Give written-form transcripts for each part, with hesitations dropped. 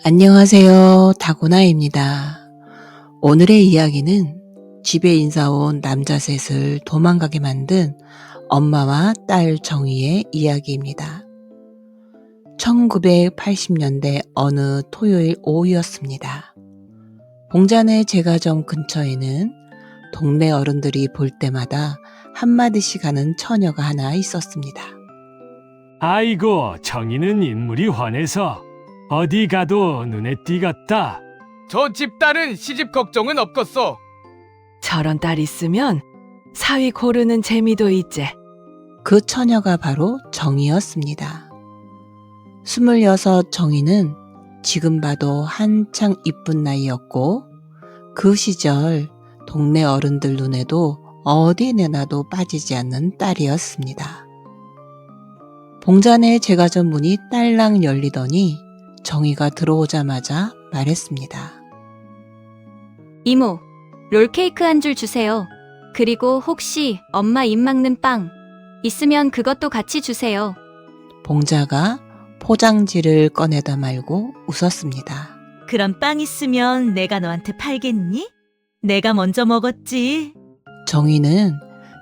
안녕하세요. 다고나입니다. 오늘의 이야기는 집에 인사 온 남자 셋을 도망가게 만든 엄마와 딸 정희의 이야기입니다. 1980년대 어느 토요일 오후였습니다. 봉자네 제과점 근처에는 동네 어른들이 볼 때마다 한마디씩 하는 처녀가 하나 있었습니다. 아이고, 정희는 인물이 환해서 어디 가도 눈에 띄겠다. 저 집딸은 시집 걱정은 없겠어. 저런 딸 있으면 사위 고르는 재미도 있지. 그 처녀가 바로 정희였습니다. 26 정희는 지금 봐도 한창 이쁜 나이였고 그 시절 동네 어른들 눈에도 어디 내놔도 빠지지 않는 딸이었습니다. 봉자네 제과점 문이 딸랑 열리더니 정희가 들어오자마자 말했습니다. 이모, 롤케이크 한 줄 주세요. 그리고 혹시 엄마 입 막는 빵 있으면 그것도 같이 주세요. 봉자가 포장지를 꺼내다 말고 웃었습니다. 그런 빵 있으면 내가 너한테 팔겠니? 내가 먼저 먹었지. 정희는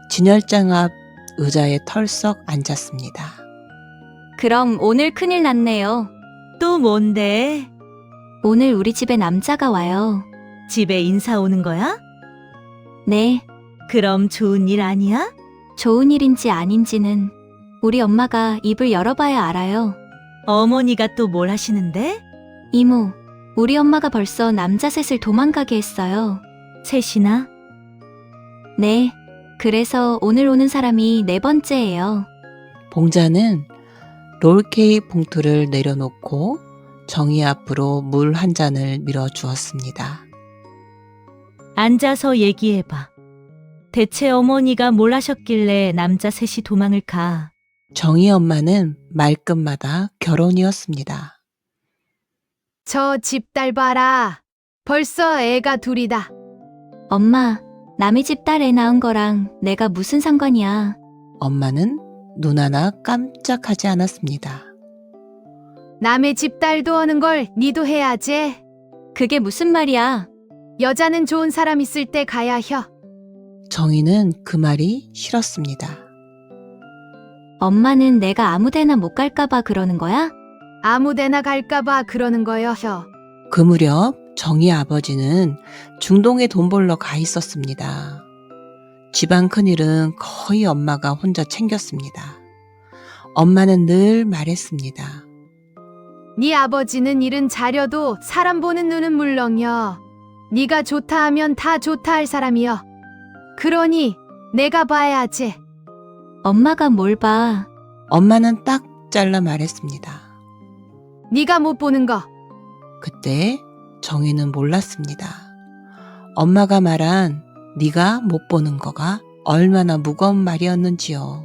진열장 앞 의자에 털썩 앉았습니다. 그럼 오늘 큰일 났네요. 또 뭔데? 오늘 우리 집에 남자가 와요. 집에 인사 오는 거야? 네, 그럼 좋은 일 아니야? 좋은 일인지 아닌지는 우리 엄마가 입을 열어봐야 알아요. 어머니가 또 뭘 하시는데? 이모, 우리 엄마가 벌써 남자 셋을 도망가게 했어요. 셋이나? 네, 그래서 오늘 오는 사람이 네 번째예요. 봉자는 롤케이크 봉투를 내려놓고 정희 앞으로 물 한 잔을 밀어주었습니다. 앉아서 얘기해봐. 대체 어머니가 뭘 하셨길래 남자 셋이 도망을 가? 정희 엄마는 말끝마다 결혼이었습니다. 저 집딸 봐라. 벌써 애가 둘이다. 엄마, 남의 집 딸 애 낳은 거랑 내가 무슨 상관이야. 엄마는 눈 하나 깜짝하지 않았습니다. 남의 집딸도 하는 걸 니도 해야지. 그게 무슨 말이야. 여자는 좋은 사람 있을 때 가야 혀. 정희는 그 말이 싫었습니다. 엄마는 내가 아무데나 못 갈까봐 그러는 거야? 아무데나 갈까봐 그러는 거여 혀. 그 무렵 정희 아버지는 중동에 돈 벌러 가 있었습니다. 집안 큰일은 거의 엄마가 혼자 챙겼습니다. 엄마는 늘 말했습니다. 네 아버지는 일은 잘려도 사람 보는 눈은 물렁여. 네가 좋다 하면 다 좋다 할 사람이여. 그러니 내가 봐야지. 엄마가 뭘 봐. 엄마는 딱 잘라 말했습니다. 네가 못 보는 거. 그때 정희는 몰랐습니다. 엄마가 말한 네가 못 보는 거가 얼마나 무거운 말이었는지요.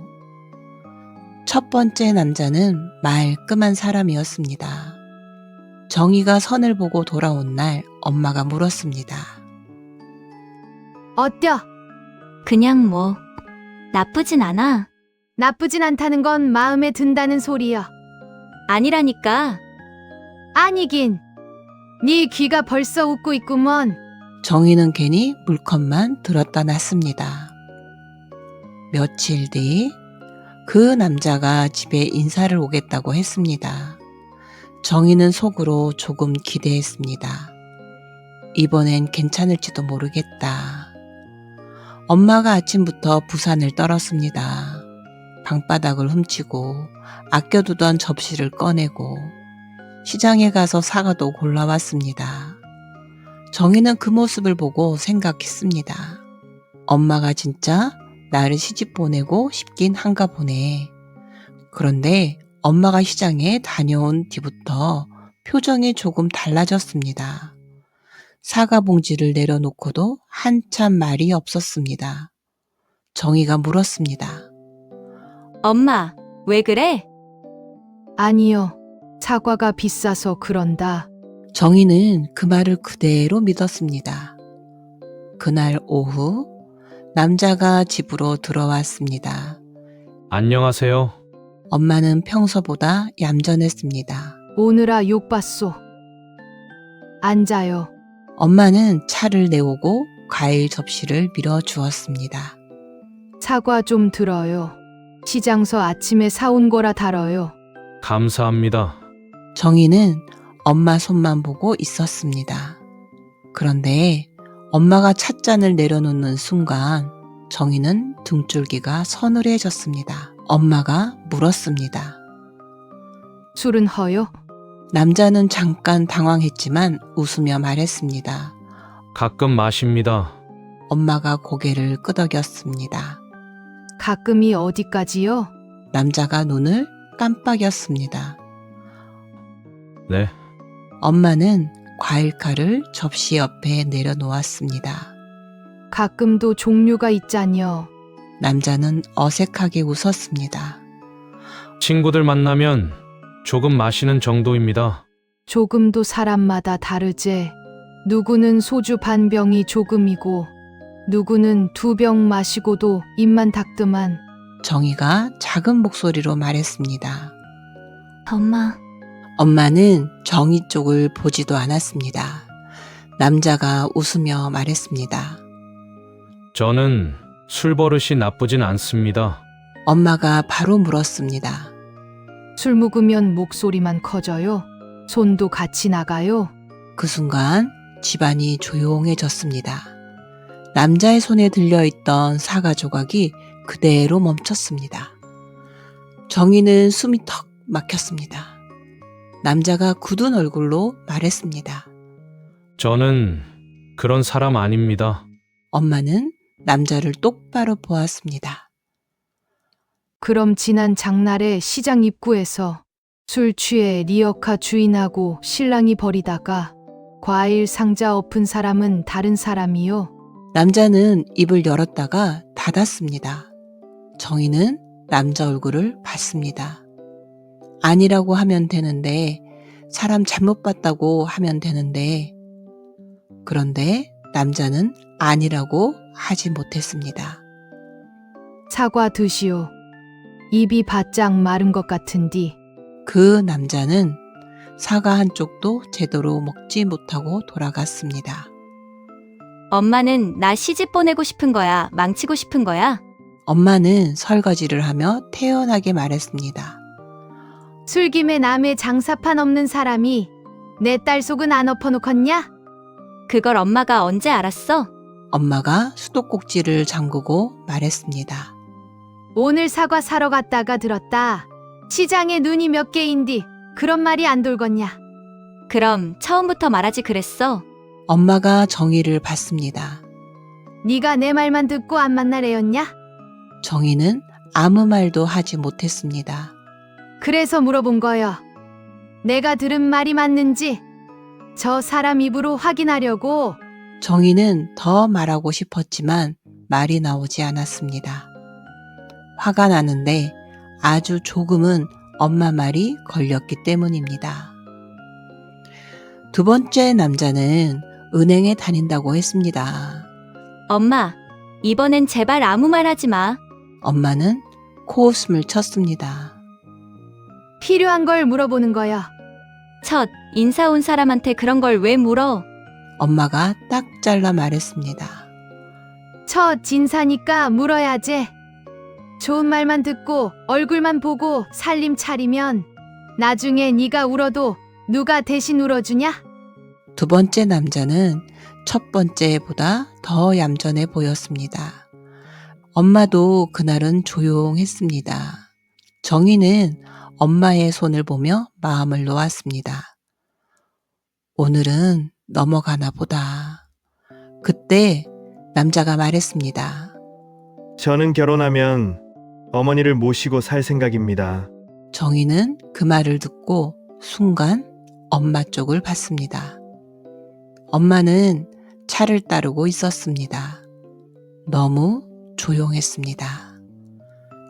첫 번째 남자는 말끔한 사람이었습니다. 정희가 선을 보고 돌아온 날 엄마가 물었습니다. 어때요? 그냥 뭐 나쁘진 않아. 나쁘진 않다는 건 마음에 든다는 소리여. 아니라니까. 아니긴. 네 귀가 벌써 웃고 있구먼. 정희는 괜히 물컵만 들었다 놨습니다. 며칠 뒤 그 남자가 집에 인사를 오겠다고 했습니다. 정희는 속으로 조금 기대했습니다. 이번엔 괜찮을지도 모르겠다. 엄마가 아침부터 부산을 떨었습니다. 방바닥을 훔치고 아껴두던 접시를 꺼내고 시장에 가서 사과도 골라왔습니다. 정희는 그 모습을 보고 생각했습니다. 엄마가 진짜 나를 시집 보내고 싶긴 한가 보네. 그런데 엄마가 시장에 다녀온 뒤부터 표정이 조금 달라졌습니다. 사과 봉지를 내려놓고도 한참 말이 없었습니다. 정희가 물었습니다. 엄마, 왜 그래? 아니요. 사과가 비싸서 그런다. 정희는 그 말을 그대로 믿었습니다. 그날 오후 남자가 집으로 들어왔습니다. 안녕하세요. 엄마는 평소보다 얌전했습니다. 오느라 욕봤소. 앉아요. 엄마는 차를 내오고 과일 접시를 밀어 주었습니다. 사과 좀 들어요. 시장서 아침에 사온 거라 달아요. 감사합니다. 정희는 엄마 손만 보고 있었습니다. 그런데 엄마가 찻잔을 내려놓는 순간 정희는 등줄기가 서늘해졌습니다. 엄마가 물었습니다. 술은 허요? 남자는 잠깐 당황했지만 웃으며 말했습니다. 가끔 마십니다. 엄마가 고개를 끄덕였습니다. 가끔이 어디까지요? 남자가 눈을 깜빡였습니다. 네. 엄마는 과일칼을 접시 옆에 내려놓았습니다. 가끔도 종류가 있잖여. 남자는 어색하게 웃었습니다. 친구들 만나면 조금 마시는 정도입니다. 조금도 사람마다 다르제. 누구는 소주 반 병이 조금이고 누구는 2병 마시고도 입만 닦더만. 정희가 작은 목소리로 말했습니다. 엄마, 엄마는 정희 쪽을 보지도 않았습니다. 남자가 웃으며 말했습니다. 저는 술 버릇이 나쁘진 않습니다. 엄마가 바로 물었습니다. 술 먹으면 목소리만 커져요? 손도 같이 나가요? 그 순간 집안이 조용해졌습니다. 남자의 손에 들려있던 사과 조각이 그대로 멈췄습니다. 정희는 숨이 턱 막혔습니다. 남자가 굳은 얼굴로 말했습니다. 저는 그런 사람 아닙니다. 엄마는 남자를 똑바로 보았습니다. 그럼 지난 장날에 시장 입구에서 술 취해 리어카 주인하고 신랑이 버리다가 과일 상자 엎은 사람은 다른 사람이요. 남자는 입을 열었다가 닫았습니다. 정희는 남자 얼굴을 봤습니다. 아니라고 하면 되는데, 사람 잘못 봤다고 하면 되는데, 그런데 남자는 아니라고 하지 못했습니다. 사과 드시오. 입이 바짝 마른 것 같은디. 그 남자는 사과 한 쪽도 제대로 먹지 못하고 돌아갔습니다. 엄마는 나 시집 보내고 싶은 거야? 망치고 싶은 거야? 엄마는 설거지를 하며 태연하게 말했습니다. 술김에 남의 장사판 없는 사람이 내 딸 속은 안 엎어놓겠냐? 그걸 엄마가 언제 알았어? 엄마가 수도꼭지를 잠그고 말했습니다. 오늘 사과 사러 갔다가 들었다. 시장에 눈이 몇 개인디 그런 말이 안 돌겄냐? 그럼 처음부터 말하지 그랬어. 엄마가 정희를 봤습니다. 네가 내 말만 듣고 안 만나래였냐? 정희는 아무 말도 하지 못했습니다. 그래서 물어본 거요. 내가 들은 말이 맞는지 저 사람 입으로 확인하려고. 정희는 더 말하고 싶었지만 말이 나오지 않았습니다. 화가 나는데 아주 조금은 엄마 말이 걸렸기 때문입니다. 두 번째 남자는 은행에 다닌다고 했습니다. 엄마, 이번엔 제발 아무 말 하지 마. 엄마는 코웃음을 쳤습니다. 필요한 걸 물어보는 거요. 첫, 인사 온 사람한테 그런 걸 왜 물어? 엄마가 딱 잘라 말했습니다. 첫 진사니까 물어야지. 좋은 말만 듣고 얼굴만 보고 살림 차리면 나중에 네가 울어도 누가 대신 울어주냐? 두 번째 남자는 첫 번째보다 더 얌전해 보였습니다. 엄마도 그날은 조용했습니다. 정희는 엄마의 손을 보며 마음을 놓았습니다. 오늘은 넘어가나 보다. 그때 남자가 말했습니다. 저는 결혼하면 어머니를 모시고 살 생각입니다. 정희는 그 말을 듣고 순간 엄마 쪽을 봤습니다. 엄마는 차를 따르고 있었습니다. 너무 조용했습니다.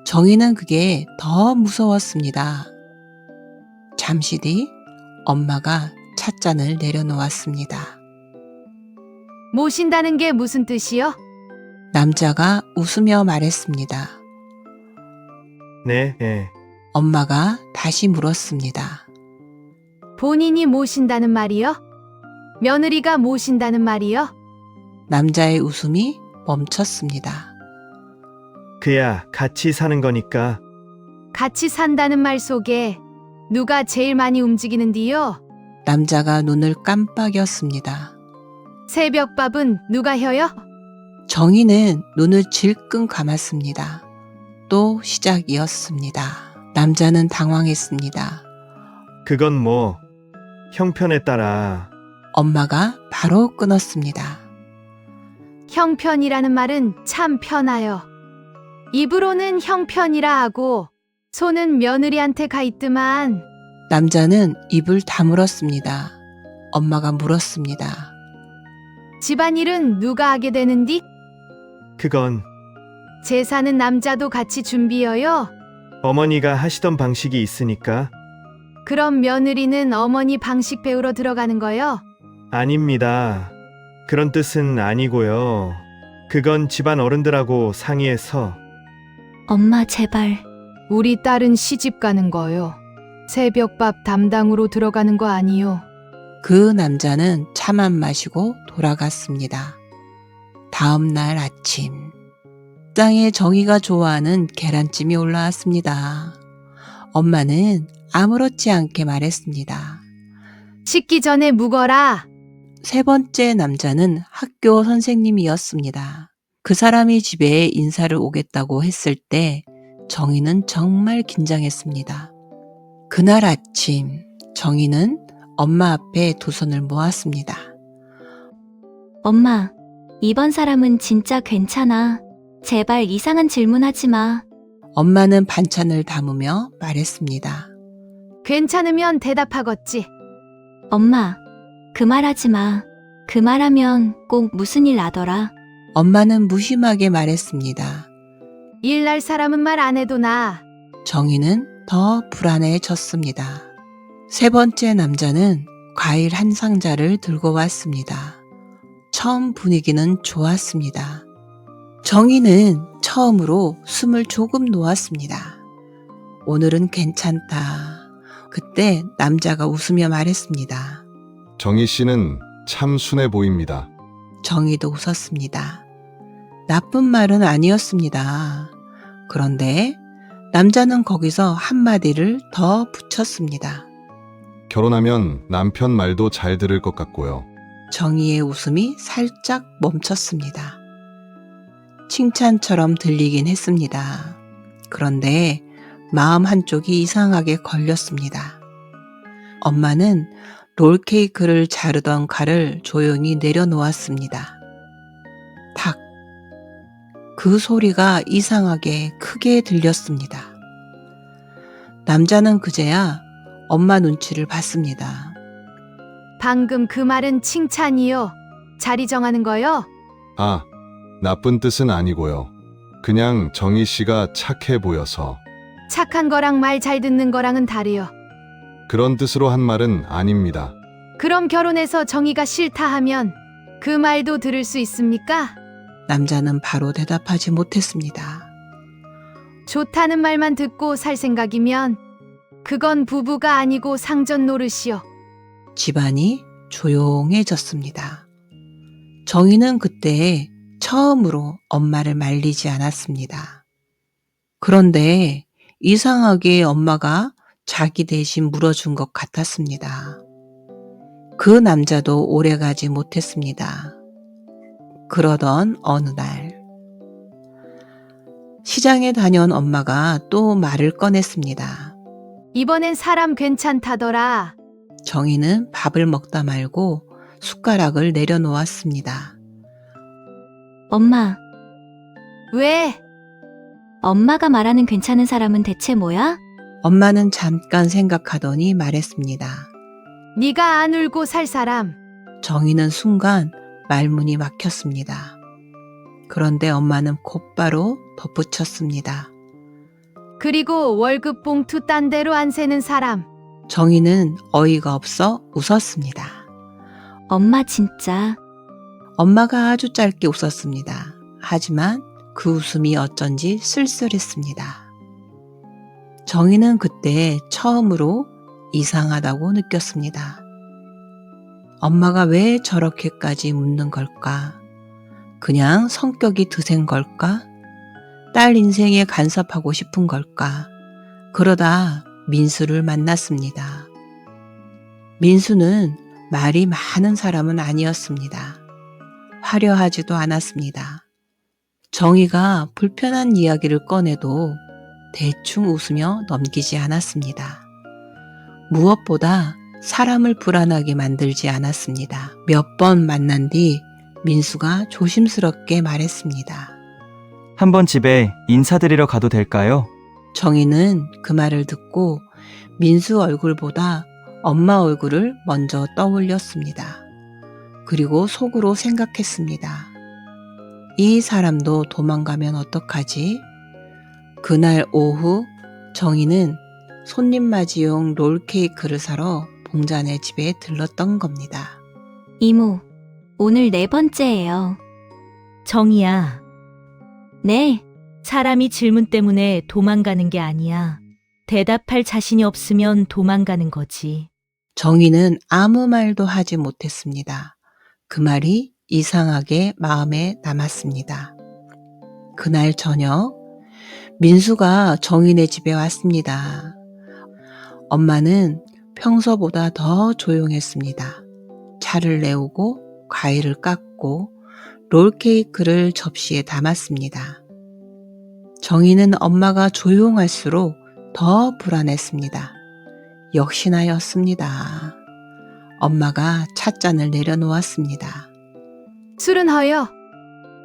정희는 그게 더 무서웠습니다. 잠시 뒤 엄마가 찻잔을 내려놓았습니다. 모신다는 게 무슨 뜻이요? 남자가 웃으며 말했습니다. 네, 예. 엄마가 다시 물었습니다. 본인이 모신다는 말이요? 며느리가 모신다는 말이요? 남자의 웃음이 멈췄습니다. 그야 같이 사는 거니까. 같이 산다는 말 속에 누가 제일 많이 움직이는디요? 남자가 눈을 깜빡였습니다. 새벽밥은 누가 해요? 정희는 눈을 질끈 감았습니다. 또 시작이었습니다. 남자는 당황했습니다. 그건 뭐 형편에 따라. 엄마가 바로 끊었습니다. 형편이라는 말은 참 편하여. 입으로는 형편이라 하고 손은 며느리한테 가 있더만. 남자는 입을 다물었습니다. 엄마가 물었습니다. 집안일은 누가 하게 되는디? 그건 제사는 남자도 같이 준비해요? 어머니가 하시던 방식이 있으니까. 그럼 며느리는 어머니 방식 배우러 들어가는 거요? 아닙니다. 그런 뜻은 아니고요. 그건 집안 어른들하고 상의해서. 엄마, 제발. 우리 딸은 시집 가는 거요. 새벽밥 담당으로 들어가는 거 아니요. 그 남자는 차만 마시고 돌아갔습니다. 다음 날 아침, 땅에 정희가 좋아하는 계란찜이 올라왔습니다. 엄마는 아무렇지 않게 말했습니다. 식기 전에 묵어라. 세 번째 남자는 학교 선생님이었습니다. 그 사람이 집에 인사를 오겠다고 했을 때 정희는 정말 긴장했습니다. 그날 아침 정희는 엄마 앞에 두 손을 모았습니다. 엄마, 이번 사람은 진짜 괜찮아. 제발 이상한 질문하지 마. 엄마는 반찬을 담으며 말했습니다. 괜찮으면 대답하겠지. 엄마, 그 말하지 마. 그 말하면 꼭 무슨 일 나더라. 엄마는 무심하게 말했습니다. 일날 사람은 말 안 해도 나. 정희는 더 불안해졌습니다. 세 번째 남자는 과일 한 상자를 들고 왔습니다. 처음 분위기는 좋았습니다. 정희는 처음으로 숨을 조금 놓았습니다. 오늘은 괜찮다. 그때 남자가 웃으며 말했습니다. 정희 씨는 참 순해 보입니다. 정희도 웃었습니다. 나쁜 말은 아니었습니다. 그런데 남자는 거기서 한마디를 더 붙였습니다. 결혼하면 남편 말도 잘 들을 것 같고요. 정희의 웃음이 살짝 멈췄습니다. 칭찬처럼 들리긴 했습니다. 그런데 마음 한쪽이 이상하게 걸렸습니다. 엄마는 롤케이크를 자르던 칼을 조용히 내려놓았습니다. 탁! 그 소리가 이상하게 크게 들렸습니다. 남자는 그제야 엄마 눈치를 봤습니다. 방금 그 말은 칭찬이요. 자리 정하는 거요? 아, 나쁜 뜻은 아니고요. 그냥 정희 씨가 착해 보여서. 착한 거랑 말 잘 듣는 거랑은 다르요. 그런 뜻으로 한 말은 아닙니다. 그럼 결혼해서 정의가 싫다 하면 그 말도 들을 수 있습니까? 남자는 바로 대답하지 못했습니다. 좋다는 말만 듣고 살 생각이면 그건 부부가 아니고 상전 노릇이요. 집안이 조용해졌습니다. 정희는 그때 처음으로 엄마를 말리지 않았습니다. 그런데 이상하게 엄마가 자기 대신 물어준 것 같았습니다. 그 남자도 오래가지 못했습니다. 그러던 어느 날 시장에 다녀온 엄마가 또 말을 꺼냈습니다. 이번엔 사람 괜찮다더라. 정희는 밥을 먹다 말고 숟가락을 내려놓았습니다. 엄마, 왜? 엄마가 말하는 괜찮은 사람은 대체 뭐야? 엄마는 잠깐 생각하더니 말했습니다. 네가 안 울고 살 사람. 정희는 순간 말문이 막혔습니다. 그런데 엄마는 곧바로 덧붙였습니다. 그리고 월급 봉투 딴 데로 안 세는 사람. 정희는 어이가 없어 웃었습니다. 엄마 진짜. 엄마가 아주 짧게 웃었습니다. 하지만 그 웃음이 어쩐지 쓸쓸했습니다. 정희는 그때 처음으로 이상하다고 느꼈습니다. 엄마가 왜 저렇게까지 묻는 걸까? 그냥 성격이 드센 걸까? 딸 인생에 간섭하고 싶은 걸까? 그러다 민수를 만났습니다. 민수는 말이 많은 사람은 아니었습니다. 화려하지도 않았습니다. 정희가 불편한 이야기를 꺼내도 대충 웃으며 넘기지 않았습니다. 무엇보다 사람을 불안하게 만들지 않았습니다. 몇 번 만난 뒤 민수가 조심스럽게 말했습니다. 한번 집에 인사드리러 가도 될까요? 정희는 그 말을 듣고 민수 얼굴보다 엄마 얼굴을 먼저 떠올렸습니다. 그리고 속으로 생각했습니다. 이 사람도 도망가면 어떡하지? 그날 오후 정희는 손님 맞이용 롤케이크를 사러 봉자네 집에 들렀던 겁니다. 이모, 오늘 4번째예요. 정희야, 네, 사람이 질문 때문에 도망가는 게 아니야. 대답할 자신이 없으면 도망가는 거지. 정희는 아무 말도 하지 못했습니다. 그 말이 이상하게 마음에 남았습니다. 그날 저녁 민수가 정희네 집에 왔습니다. 엄마는 평소보다 더 조용했습니다. 차를 내오고 과일을 깎고 롤케이크를 접시에 담았습니다. 정희는 엄마가 조용할수록 더 불안했습니다. 역시나였습니다. 엄마가 찻잔을 내려놓았습니다. 술은 허여.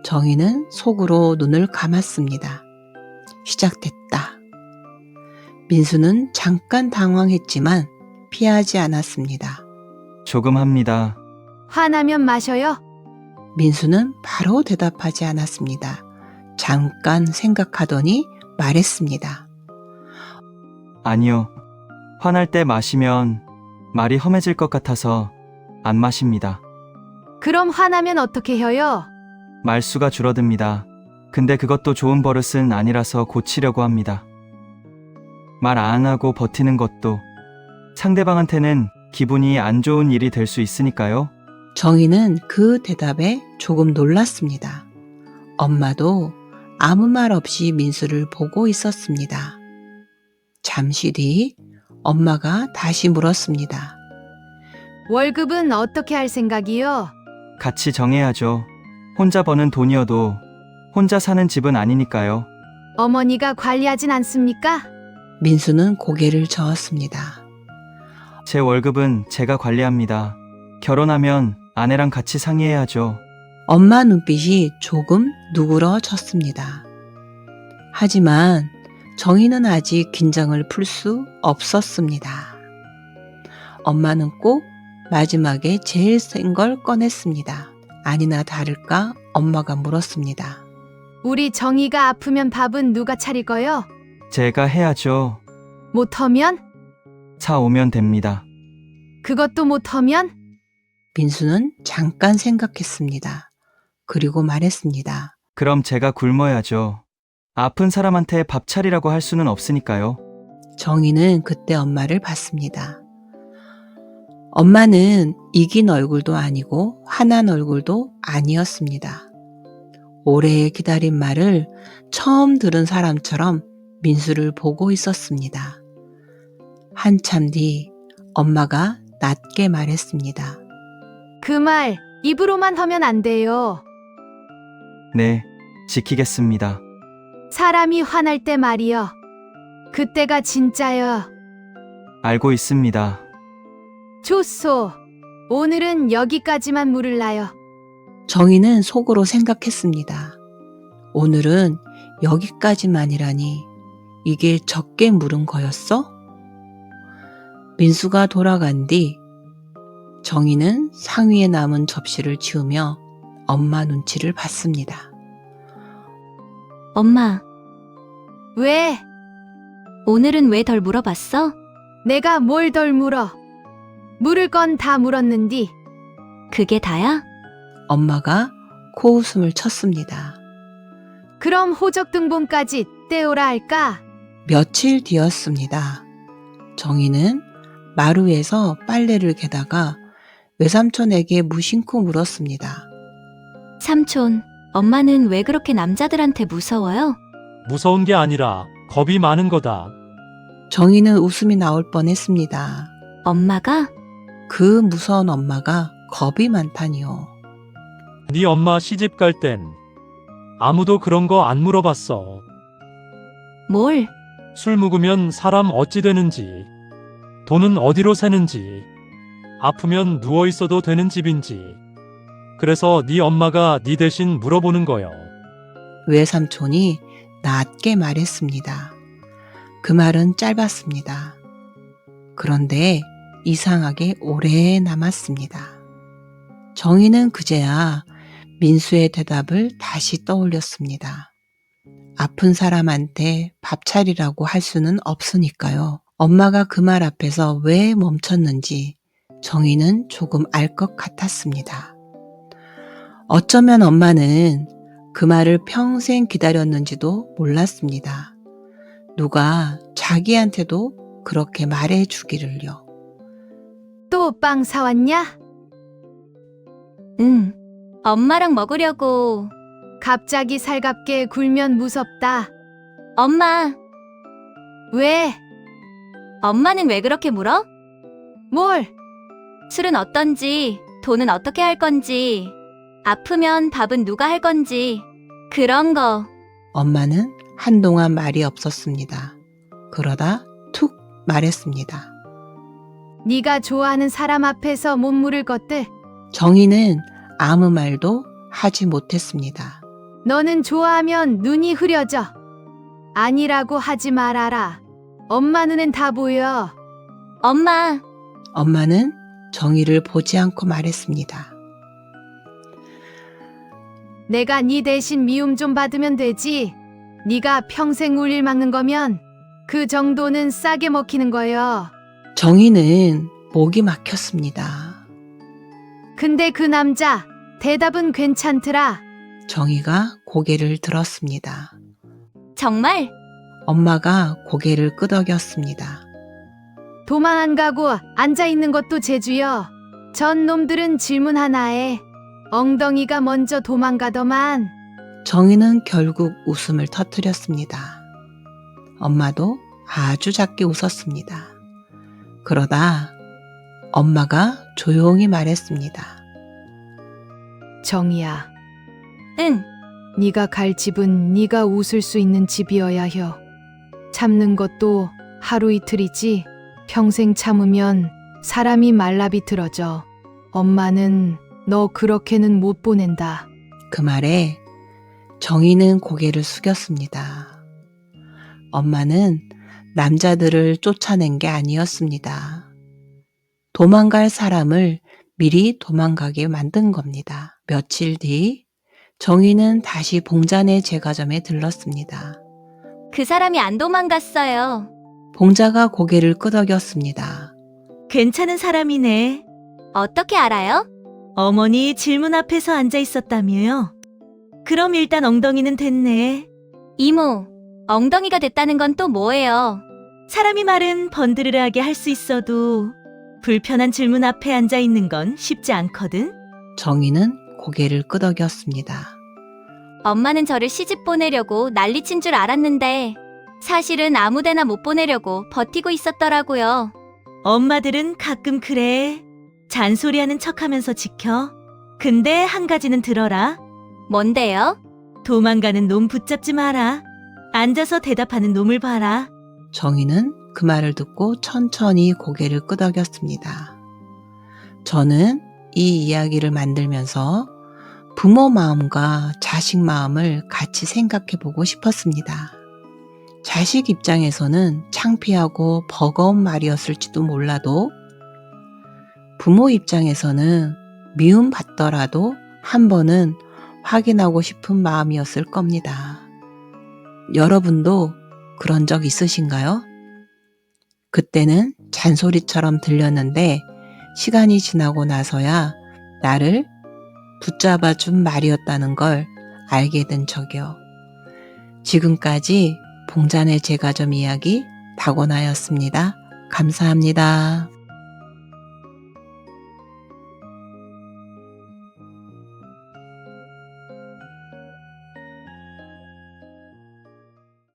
정희는 속으로 눈을 감았습니다. 시작됐다. 민수는 잠깐 당황했지만 피하지 않았습니다. 조금 합니다. 화나면 마셔요. 민수는 바로 대답하지 않았습니다. 잠깐 생각하더니 말했습니다. 아니요. 화날 때 마시면 말이 험해질 것 같아서 안 마십니다. 그럼 화나면 어떻게 해요? 말수가 줄어듭니다. 근데 그것도 좋은 버릇은 아니라서 고치려고 합니다. 말 안 하고 버티는 것도 상대방한테는 기분이 안 좋은 일이 될 수 있으니까요. 정희는 그 대답에 조금 놀랐습니다. 엄마도 아무 말 없이 민수를 보고 있었습니다. 잠시 뒤 엄마가 다시 물었습니다. 월급은 어떻게 할 생각이요? 같이 정해야죠. 혼자 버는 돈이어도 혼자 사는 집은 아니니까요. 어머니가 관리하진 않습니까? 민수는 고개를 저었습니다. 제 월급은 제가 관리합니다. 결혼하면 아내랑 같이 상의해야죠. 엄마 눈빛이 조금 누그러졌습니다. 하지만 정희는 아직 긴장을 풀 수 없었습니다. 엄마는 꼭 마지막에 제일 센 걸 꺼냈습니다. 아니나 다를까 엄마가 물었습니다. 우리 정희가 아프면 밥은 누가 차릴 거요? 제가 해야죠. 못하면? 사오면 됩니다. 그것도 못하면? 민수는 잠깐 생각했습니다. 그리고 말했습니다. 그럼 제가 굶어야죠. 아픈 사람한테 밥 차리라고 할 수는 없으니까요. 정희는 그때 엄마를 봤습니다. 엄마는 이긴 얼굴도 아니고 화난 얼굴도 아니었습니다. 오래 기다린 말을 처음 들은 사람처럼 민수를 보고 있었습니다. 한참 뒤 엄마가 낮게 말했습니다. 그 말 입으로만 하면 안 돼요. 네, 지키겠습니다. 사람이 화날 때 말이요. 그때가 진짜요. 알고 있습니다. 좋소. 오늘은 여기까지만 물을라요. 정희는 속으로 생각했습니다. 오늘은 여기까지만이라니 이게 적게 물은 거였어? 민수가 돌아간 뒤 정희는 상위에 남은 접시를 치우며 엄마 눈치를 봤습니다. 엄마, 왜? 오늘은 왜 덜 물어봤어? 내가 뭘 덜 물어? 물을 건 다 물었는디. 그게 다야? 엄마가 코웃음을 쳤습니다. 그럼 호적등본까지 떼오라 할까? 며칠 뒤였습니다. 정희는 마루에서 빨래를 개다가 외삼촌에게 무심코 물었습니다. 삼촌, 엄마는 왜 그렇게 남자들한테 무서워요? 무서운 게 아니라 겁이 많은 거다. 정희는 웃음이 나올 뻔했습니다. 엄마가? 그 무서운 엄마가 겁이 많다니요. 네 엄마 시집 갈 땐 아무도 그런 거 안 물어봤어. 뭘? 술 먹으면 사람 어찌 되는지, 돈은 어디로 새는지, 아프면 누워 있어도 되는 집인지. 그래서 네 엄마가 네 대신 물어보는 거요. 외삼촌이 낮게 말했습니다. 그 말은 짧았습니다. 그런데 이상하게 오래 남았습니다. 정희는 그제야 민수의 대답을 다시 떠올렸습니다. 아픈 사람한테 밥 차리라고 할 수는 없으니까요. 엄마가 그 말 앞에서 왜 멈췄는지 정희는 조금 알 것 같았습니다. 어쩌면 엄마는 그 말을 평생 기다렸는지도 몰랐습니다. 누가 자기한테도 그렇게 말해 주기를요. 또 빵 사왔냐? 응. 엄마랑 먹으려고. 갑자기 살갑게 굴면 무섭다. 엄마, 왜? 엄마는 왜 그렇게 물어? 뭘? 술은 어떤지, 돈은 어떻게 할 건지, 아프면 밥은 누가 할 건지, 그런 거. 엄마는 한동안 말이 없었습니다. 그러다 툭 말했습니다. 네가 좋아하는 사람 앞에서 못 물을 것들. 정희는 아무 말도 하지 못했습니다. 너는 좋아하면 눈이 흐려져. 아니라고 하지 말아라. 엄마 눈엔 다 보여. 엄마, 엄마는 정희를 보지 않고 말했습니다. 내가 네 대신 미움 좀 받으면 되지. 네가 평생 울 일 막는 거면 그 정도는 싸게 먹히는 거요. 정희는 목이 막혔습니다. 근데 그 남자 대답은 괜찮더라. 정희가 고개를 들었습니다. 정말? 엄마가 고개를 끄덕였습니다. 도망 안 가고 앉아 있는 것도 재주여. 전 놈들은 질문 하나에 엉덩이가 먼저 도망가더만. 정희는 결국 웃음을 터뜨렸습니다. 엄마도 아주 작게 웃었습니다. 그러다 엄마가 조용히 말했습니다. 정이야, 응. 네가 갈 집은 네가 웃을 수 있는 집이어야 혀. 참는 것도 하루 이틀이지. 평생 참으면 사람이 말라비틀어져. 엄마는 너 그렇게는 못 보낸다. 그 말에 정희는 고개를 숙였습니다. 엄마는 남자들을 쫓아낸 게 아니었습니다. 도망갈 사람을 미리 도망가게 만든 겁니다. 며칠 뒤 정희는 다시 봉자네 제과점에 들렀습니다. 그 사람이 안 도망갔어요. 봉자가 고개를 끄덕였습니다. 괜찮은 사람이네. 어떻게 알아요? 어머니 질문 앞에서 앉아 있었다며요. 그럼 일단 엉덩이는 됐네. 이모, 엉덩이가 됐다는 건 또 뭐예요? 사람이 말은 번드르르하게 할 수 있어도 불편한 질문 앞에 앉아 있는 건 쉽지 않거든. 정희는 고개를 끄덕였습니다. 엄마는 저를 시집 보내려고 난리친 줄 알았는데 사실은 아무데나 못 보내려고 버티고 있었더라고요. 엄마들은 가끔 그래. 잔소리하는 척하면서 지켜. 근데 한 가지는 들어라. 뭔데요? 도망가는 놈 붙잡지 마라. 앉아서 대답하는 놈을 봐라. 정희는 그 말을 듣고 천천히 고개를 끄덕였습니다. 저는 이 이야기를 만들면서 부모 마음과 자식 마음을 같이 생각해 보고 싶었습니다. 자식 입장에서는 창피하고 버거운 말이었을지도 몰라도 부모 입장에서는 미움받더라도 한 번은 확인하고 싶은 마음이었을 겁니다. 여러분도 그런 적 있으신가요? 그때는 잔소리처럼 들렸는데 시간이 지나고 나서야 나를 붙잡아 준 말이었다는 걸 알게 된 적이요. 지금까지 봉자네 제과점 이야기 다고나였습니다. 감사합니다.